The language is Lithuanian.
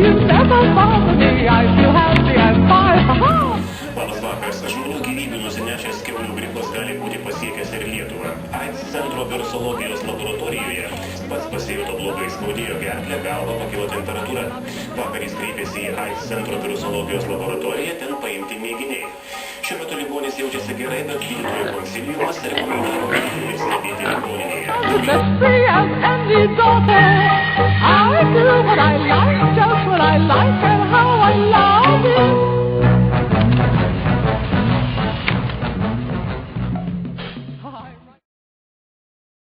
you never bother me. I feel happy and fine. Labas vakaras. Žmonių gyvybių nusinešęs kiaulių gripas gali būti pasiekęs ir Lietuvą. AIDS centro virusologijos laboratorijoje pats pasijuto blogai, skaudėjo gerklę, galvą, pakilo temperatūra. Vakar jis kreipėsi į AIDS centro virusologijos laboratoriją, ten paimti mėginiai. Šiuo metu ligonis jaučiasi gerai, bet gydytojų konsiliumas rekomendavo jį stebėti ligoninėje.